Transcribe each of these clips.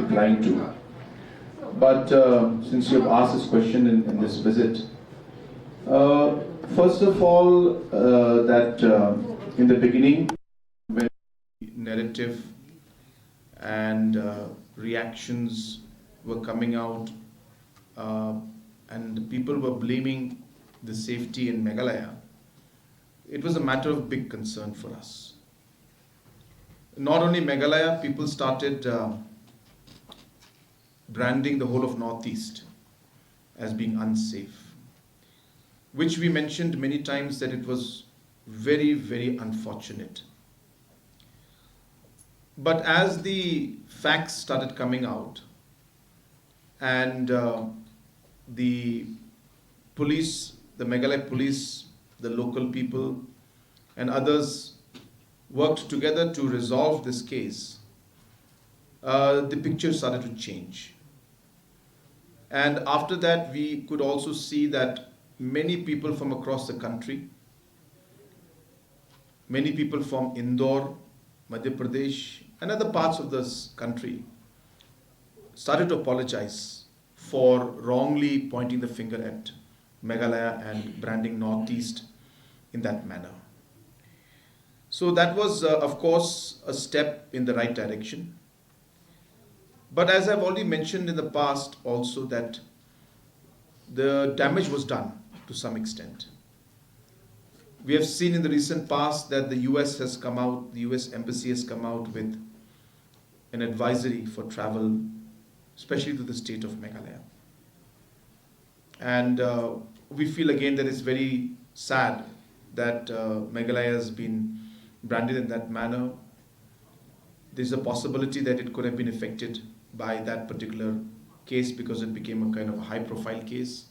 inclined to. But since you have asked this question in this visit, first of all, that in the beginning, when narrative and reactions were coming out, and people were blaming the safety in Meghalaya, it was a matter of big concern for us. Not only Meghalaya, people started branding the whole of Northeast as being unsafe, which we mentioned many times that it was very, very unfortunate. But as the facts started coming out and the police, the Meghalaya police, the local people and others worked together to resolve this case, the picture started to change. And after that, we could also see that many people from across the country, many people from Indore, Madhya Pradesh, and other parts of this country started to apologize for wrongly pointing the finger at Meghalaya and branding Northeast in that manner. So that was, of course, a step in the right direction. But as I've already mentioned in the past also, that the damage was done to some extent. We have seen in the recent past that the US has come out, the US Embassy has come out with an advisory for travel, especially to the state of Meghalaya. And we feel again that it's very sad that Meghalaya has been branded in that manner. There's a possibility that it could have been affected by that particular case because it became a kind of a high-profile case.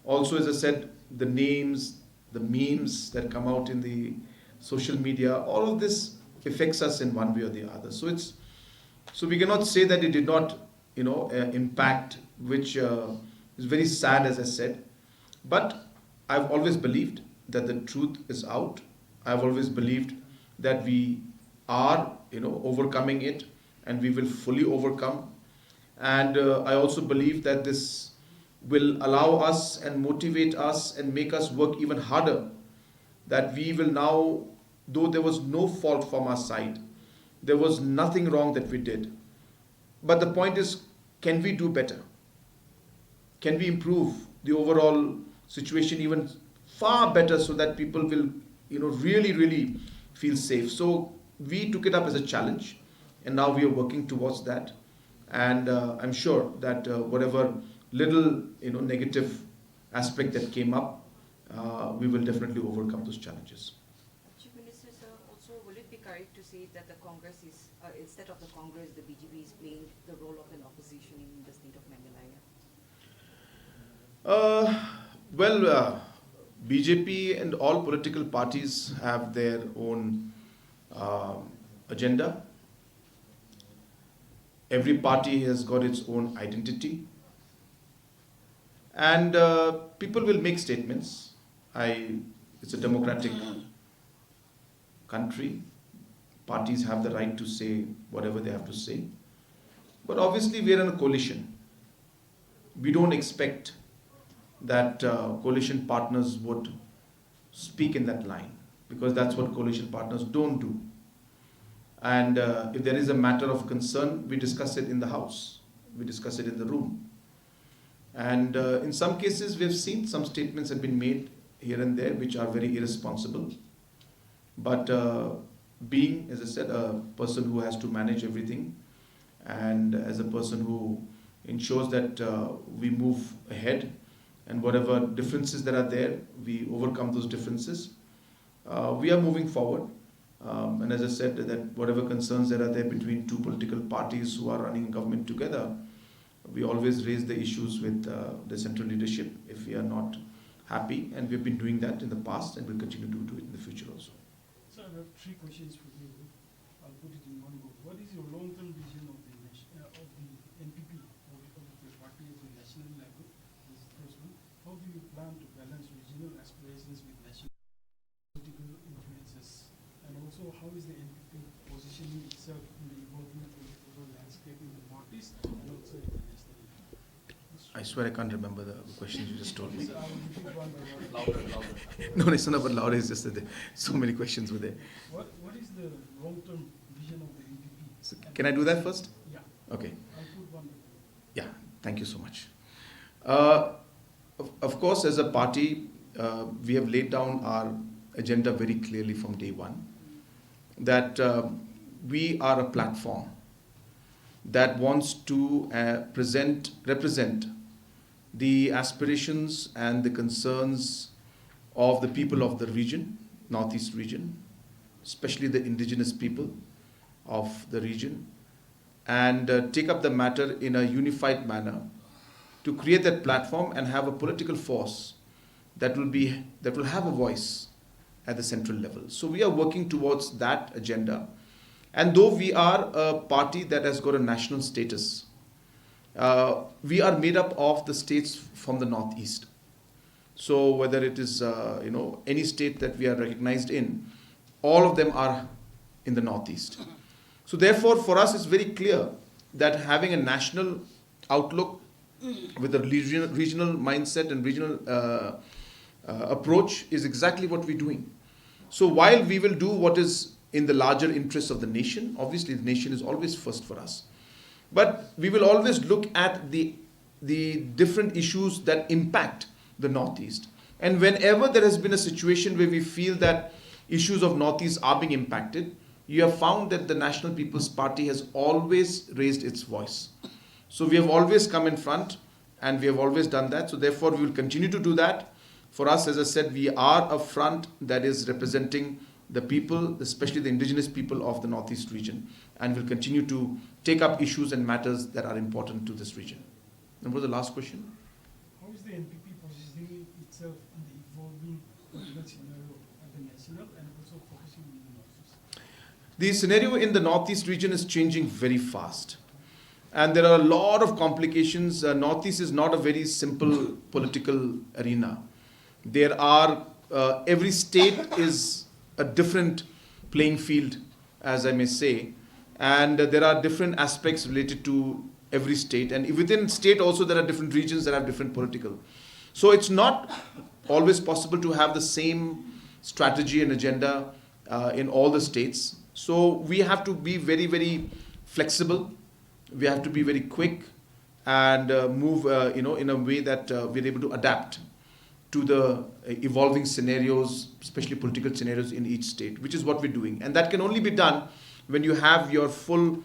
Also, as I said, the names, the memes that come out in the social media, all of this affects us in one way or the other. So we cannot say that it did not, impact, which is very sad, as I said. But I've always believed that the truth is out. I've always believed that we are, overcoming it, and we will fully overcome. And I also believe that this will allow us and motivate us and make us work even harder. That we will now, though there was no fault from our side, there was nothing wrong that we did. But the point is, can we do better? Can we improve the overall situation even far better so that people will, really, really feel safe? So we took it up as a challenge, and now we are working towards that. And I'm sure that whatever little, negative aspect that came up, we will definitely overcome those challenges. Chief Minister, sir, also will it be correct to say that the Congress is, instead of the Congress, the BJP is playing the role of an opposition in the state of Meghalaya? BJP and all political parties have their own agenda. Every party has got its own identity. And people will make statements. It's a democratic country. Parties have the right to say whatever they have to say. But obviously we are in a coalition. We don't expect that coalition partners would speak in that line, because that's what coalition partners don't do. And if there is a matter of concern, we discuss it in the house, we discuss it in the room. And in some cases, we have seen some statements have been made here and there which are very irresponsible. But being, as I said, a person who has to manage everything, and as a person who ensures that we move ahead, and whatever differences that are there, we overcome those differences. We are moving forward. And as I said, that whatever concerns that are there between two political parties who are running government together, we always raise the issues with the central leadership if we are not happy. And we've been doing that in the past and will continue to do it in the future also. So I have three questions for you. I'll put it in one go. What is your long-term vision of the NPP, of the party at the national level? This is the first one. How do you plan to balance regional aspirations with national political influences? And also, how is the NPP positioning itself in the evolving political landscape in the swear I can't remember the questions you just told me. I will repeat one by one. No, it's not about louder. It's just that so many questions were there. What is the long-term vision of the NPP? So can I do that first? Yeah. Okay. I'll put one by one. Yeah. Thank you so much. Of course, as a party, we have laid down our agenda very clearly from day one. That we are a platform that wants to represent the aspirations and the concerns of the people of the region, Northeast region, especially the indigenous people of the region, and take up the matter in a unified manner to create that platform and have a political force that will have a voice at the central level. So we are working towards that agenda. And though we are a party that has got a national status, we are made up of the states from the Northeast. So whether it is any state that we are recognized in, all of them are in the Northeast. So therefore, for us, it's very clear that having a national outlook with a regional mindset and regional approach is exactly what we're doing. So while we will do what is in the larger interests of the nation, obviously the nation is always first for us, but we will always look at the different issues that impact the Northeast. And whenever there has been a situation where we feel that issues of Northeast are being impacted, you have found that the National People's Party has always raised its voice. So we have always come in front and we have always done that. So therefore we will continue to do that. For us, as I said, we are a front that is representing the people, especially the indigenous people of the Northeast region, and will continue to take up issues and matters that are important to this region. And what was the last question? How is the NPP positioning itself in the evolving political scenario at the national and also focusing on the Northeast? The scenario in the Northeast region is changing very fast. And there are a lot of complications. Northeast is not a very simple political arena. There are, every state is a different playing field, as I may say. And there are different aspects related to every state. And within state also there are different regions that have different political. So it's not always possible to have the same strategy and agenda in all the states. So we have to be very, very flexible. We have to be very quick and move in a way that we're able to adapt to the evolving scenarios, especially political scenarios in each state, which is what we're doing. And that can only be done when you have your full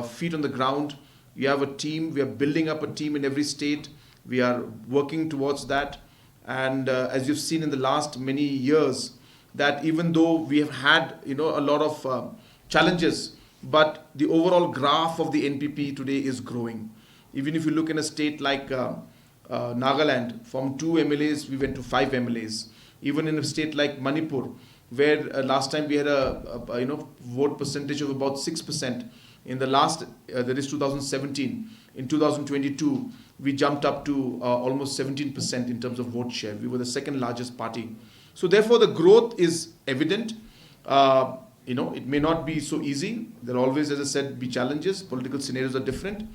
feet on the ground. You have a team. We are building up a team in every state. We are working towards that. And as you've seen in the last many years, that even though we have had a lot of challenges, but the overall graph of the NPP today is growing. Even if you look in a state like Nagaland, from 2 MLAs we went to 5 MLAs. Even in a state like Manipur, where last time we had a vote percentage of about 6%. In the last, that is 2017. In 2022, we jumped up to almost 17% in terms of vote share. We were the second largest party. So therefore, the growth is evident. It may not be so easy. There will always, as I said, be challenges. Political scenarios are different.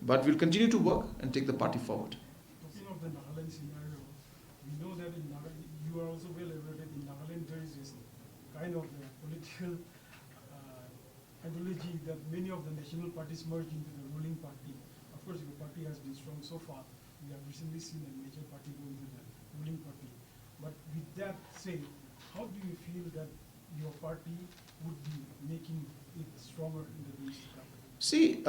But we'll continue to work and take the party forward. Talking of the Nagaland scenario, we know that in Nagaland, you are also well aware that in Nagaland there is this kind of political ideology that many of the national parties merge into the ruling party. Of course, your party has been strong so far. We have recently seen a major party go into the ruling party. But with that said, how do you feel that your party would be making it stronger in the days to come? See,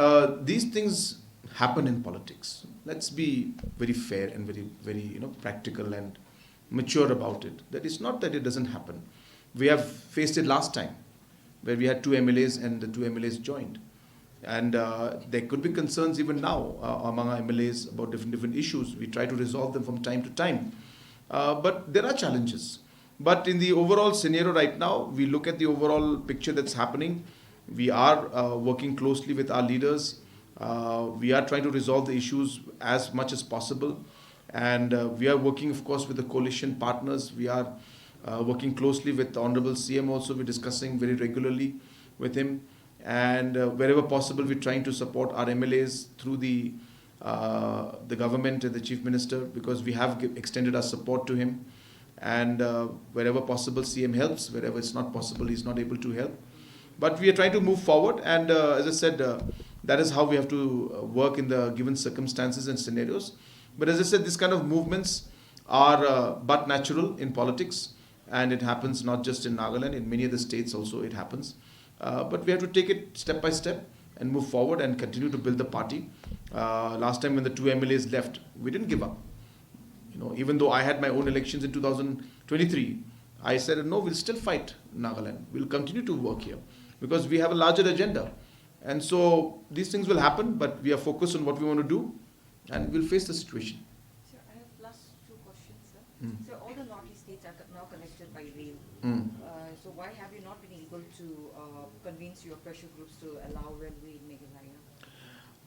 these things happen in politics. Let's be very fair and very, very, practical and mature about it. That it's not that it doesn't happen. We have faced it last time, where we had 2 MLAs and the 2 MLAs joined. And there could be concerns even now among our MLAs about different issues. We try to resolve them from time to time. But there are challenges. But in the overall scenario right now, we look at the overall picture that's happening. We are working closely with our leaders. We are trying to resolve the issues as much as possible. And we are working, of course, with the coalition partners. We are working closely with the Honorable CM also. We're discussing very regularly with him. And wherever possible, we're trying to support our MLAs through the the government and the Chief Minister, because we have extended our support to him. And wherever possible, CM helps. Wherever it's not possible, he's not able to help. But we are trying to move forward. And as I said, that is how we have to work in the given circumstances and scenarios. But as I said, this kind of movements are but natural in politics. And it happens not just in Nagaland, in many other states also it happens. But we have to take it step by step and move forward and continue to build the party. Last time when the two MLAs left, we didn't give up. Even though I had my own elections in 2023, I said, no, we'll still fight Nagaland. We'll continue to work here because we have a larger agenda. And so these things will happen, but we are focused on what we want to do and we'll face the situation. Sir, I have last two questions, sir. Mm. So all the northeast states are now connected by rail. Mm. So why have you not been able to convince your pressure groups to allow railway in Meghalaya?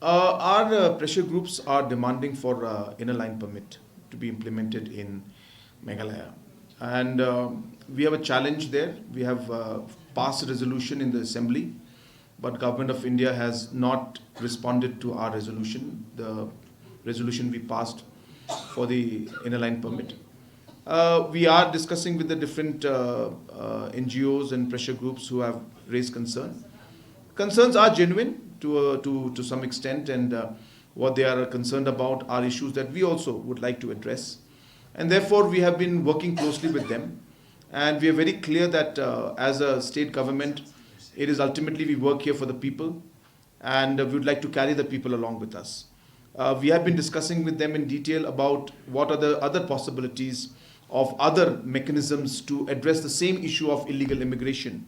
Our pressure groups are demanding for inner line permit to be implemented in Meghalaya. And we have a challenge there. We have passed a resolution in the assembly, but Government of India has not responded to our resolution, the resolution we passed for the inner line permit. We are discussing with the different NGOs and pressure groups who have raised concerns. Concerns are genuine to some extent, and what they are concerned about are issues that we also would like to address. And therefore, we have been working closely with them. And we are very clear that as a state government, it is ultimately we work here for the people, and we would like to carry the people along with us. We have been discussing with them in detail about what are the other possibilities of other mechanisms to address the same issue of illegal immigration.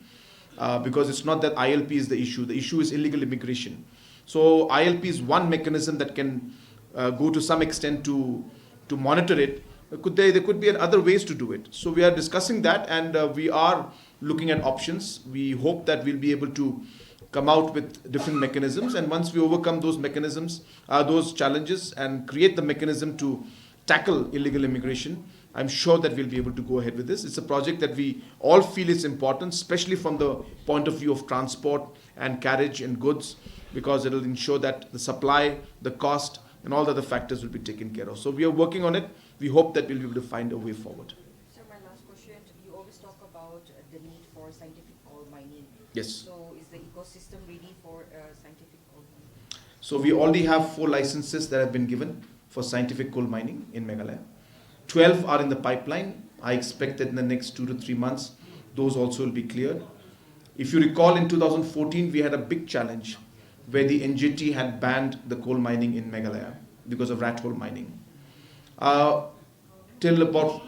Because it's not that ILP is the issue is illegal immigration. So ILP is one mechanism that can go to some extent to monitor it. There could be other ways to do it. So we are discussing that, and we are looking at options. We hope that we'll be able to come out with different mechanisms, and once we overcome those mechanisms, those challenges, and create the mechanism to tackle illegal immigration, I'm sure that we'll be able to go ahead with this. It's a project that we all feel is important, especially from the point of view of transport and carriage and goods, because it will ensure that the supply, the cost, and all the other factors will be taken care of. So we are working on it. We hope that we'll be able to find a way forward. Sir, my last question, you always talk about the need for scientific coal mining. Yes. So is the ecosystem ready for scientific coal mining? So we already have 4 licenses that have been given for scientific coal mining in Meghalaya. 12 are in the pipeline. I expect that in the next 2 to 3 months, those also will be cleared. If you recall, in 2014, we had a big challenge where the NGT had banned the coal mining in Meghalaya because of rat hole mining. Till about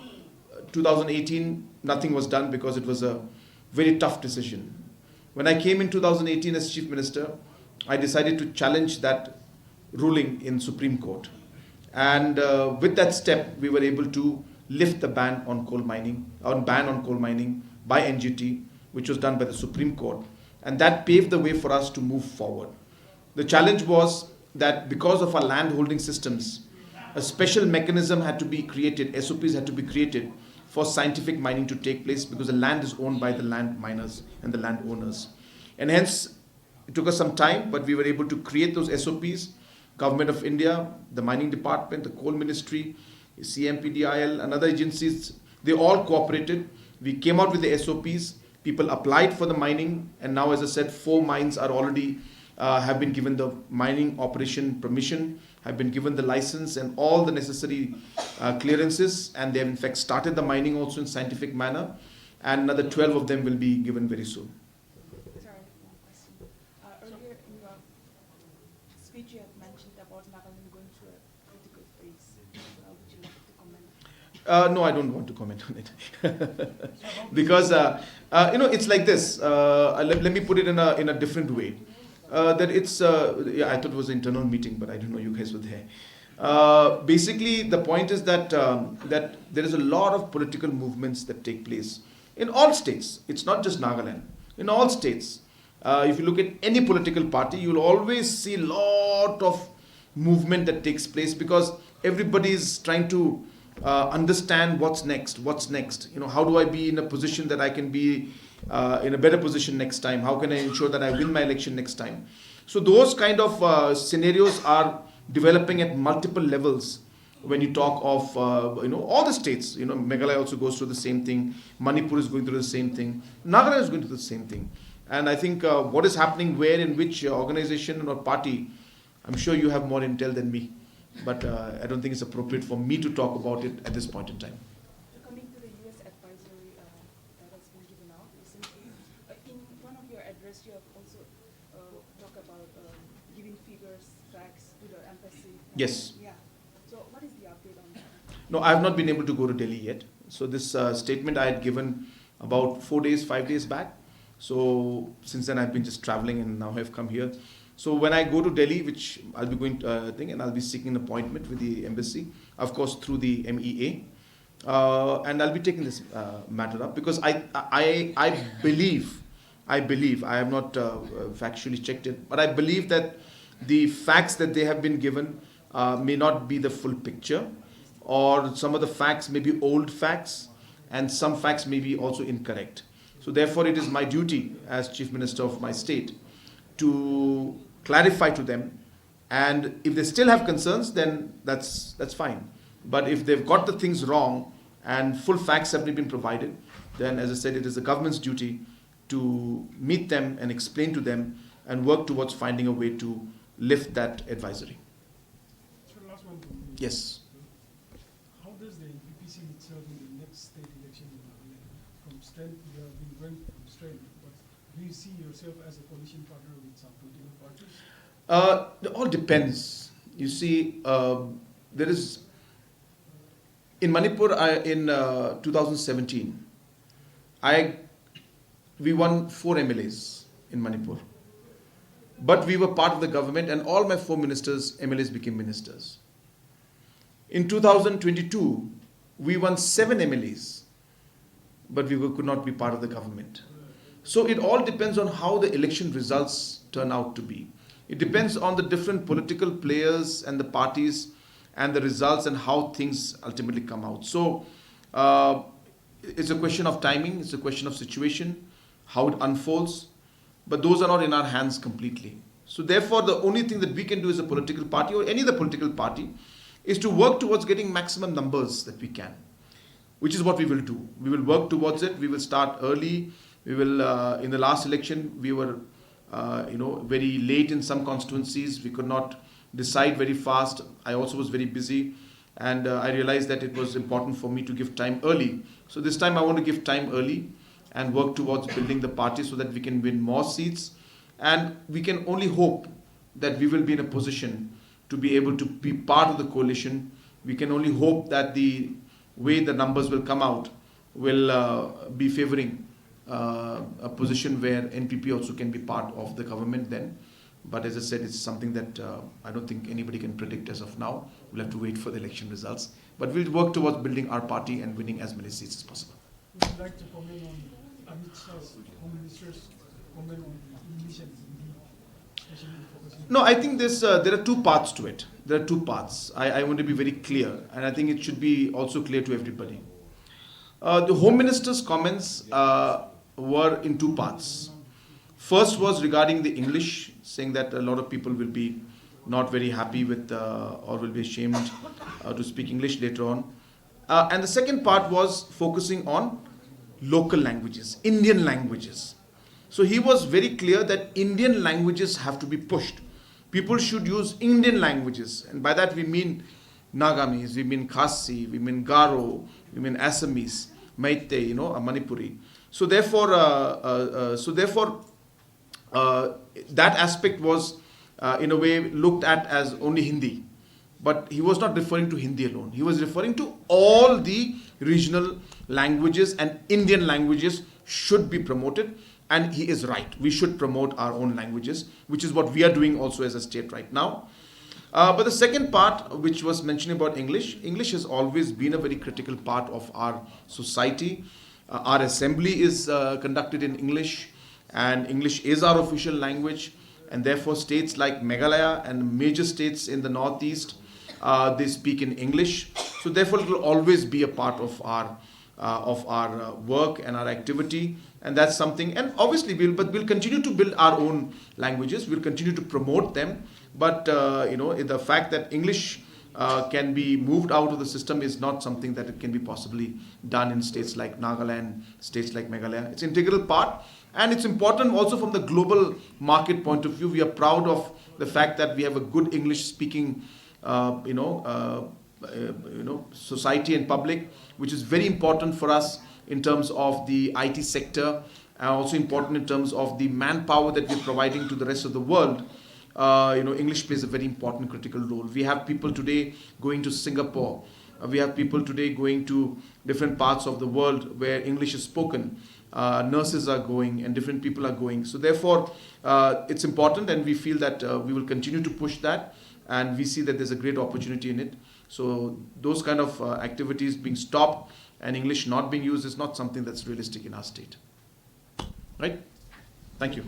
2018, nothing was done because it was a very tough decision. When I came in 2018 as Chief Minister, I decided to challenge that ruling in Supreme Court. And with that step, we were able to lift the ban on coal mining by NGT, which was done by the Supreme Court. And that paved the way for us to move forward. The challenge was that because of our land holding systems, a special mechanism had to be created, SOPs had to be created for scientific mining to take place, because the land is owned by the land miners and the land owners. And hence, it took us some time, but we were able to create those SOPs. Government of India, the Mining Department, the Coal Ministry, CMPDIL, and other agencies, they all cooperated. We came out with the SOPs. People applied for the mining, and now, as I said, 4 mines are already have been given the mining operation permission, have been given the license and all the necessary clearances, and they have in fact started the mining also in scientific manner, and another 12 of them will be given very soon. Sorry, one question. Earlier in your speech, you had mentioned about Nagaland going through a critical phase. Would you like to comment? No, I don't want to comment on it because it's like this. Let me put it in a different way. That it's I thought it was an internal meeting, but I don't know you guys were there. Basically, the point is that that there is a lot of political movements that take place in all states. It's not just Nagaland. In all states, if you look at any political party, you'll always see a lot of movement that takes place, because everybody is trying to understand what's next. How do I be in a position that I can be in a better position next time? How can I ensure that I win my election next time? So those kind of scenarios are developing at multiple levels. When you talk of all the states, Meghalaya also goes through the same thing. Manipur is going through the same thing. Nagaland is going through the same thing. And I think what is happening where in which organization or party, I'm sure you have more intel than me. But I don't think it's appropriate for me to talk about it at this point in time. Coming to the U.S. advisory that has been given out recently, in one of your address, you have also talked about giving figures, facts to the embassy. Yes. Yeah. So what is the update on that? No, I have not been able to go to Delhi yet. So this statement I had given about 5 days back. So since then I've been just traveling and now I've come here. So when I go to Delhi, which I'll be going to and I'll be seeking an appointment with the embassy, of course through the MEA, and I'll be taking this matter up because I believe I have not factually checked it, but I believe that the facts that they have been given may not be the full picture, or some of the facts may be old facts, and some facts may be also incorrect. So therefore, it is my duty as Chief Minister of my state to clarify to them, and if they still have concerns, then that's fine. But if they've got the things wrong and full facts have been provided, then as I said, it is the government's duty to meet them and explain to them and work towards finding a way to lift that advisory. So last one. Yes. How does the NPP see itself in the next state election in Nagaland? From strength, you have been going from strength, but do you see yourself as a coalition partner with some political parties? It all depends. You see, there is in Manipur in 2017. We won 4 MLAs in Manipur, but we were part of the government, and all my 4 MLAs became ministers. In 2022, we won 7 MLAs, but we could not be part of the government. So it all depends on how the election results turn out to be. It depends on the different political players and the parties and the results and how things ultimately come out. So it's a question of timing, it's a question of situation, how it unfolds, but those are not in our hands completely. So therefore, the only thing that we can do as a political party or any other political party is to work towards getting maximum numbers that we can, which is what we will do. We will work towards it. We will start early. We will, in the last election, we were, very late in some constituencies. We could not decide very fast. I also was very busy, and I realized that it was important for me to give time early. So this time I want to give time early and work towards building the party so that we can win more seats. And we can only hope that we will be in a position to be able to be part of the coalition. We can only hope that the way the numbers will come out will be favoring a position where NPP also can be part of the government then. But as I said, it's something that I don't think anybody can predict as of now. We'll have to wait for the election results. But we'll work towards building our party and winning as many seats as possible. Would you like to comment on Amit Shah's Home Minister's comment on the English and Hindi, especially focusing? No, I think there are 2 parts to it. There are 2 parts. I want to be very clear, and I think it should be also clear to everybody. The Home Minister's comments were in 2 parts. First was regarding the English, saying that a lot of people will be not very happy with or will be ashamed to speak English later on. And the second part was focusing on local languages, Indian languages. So he was very clear that Indian languages have to be pushed. People should use Indian languages, and by that we mean Nagamis, we mean Khasi, we mean Garo, we mean Assamese, Meitei, Manipuri. So therefore, that aspect was in a way looked at as only Hindi. But he was not referring to Hindi alone. He was referring to all the regional languages, and Indian languages should be promoted. And he is right. We should promote our own languages, which is what we are doing also as a state right now. But the second part, which was mentioning about English, English has always been a very critical part of our society. Our assembly is conducted in English, and English is our official language. And therefore, states like Meghalaya and major states in the northeast, they speak in English. So therefore, it will always be a part of our work and our activity. And that's something, and obviously we'll continue to build our own languages. We'll continue to promote them. But the fact that English can be moved out of the system is not something that it can be possibly done in states like Nagaland, states like Meghalaya. It's an integral part, and it's important also from the global market point of view. We are proud of the fact that we have a good English-speaking, society and public, which is very important for us in terms of the IT sector, and also important in terms of the manpower that we're providing to the rest of the world. English plays a very important critical role. We have people today going to Singapore. We have people today going to different parts of the world where English is spoken. Nurses are going and different people are going. So therefore, it's important, and we feel that we will continue to push that, and we see that there's a great opportunity in it. So those kind of activities being stopped and English not being used is not something that's realistic in our state. Right? Thank you.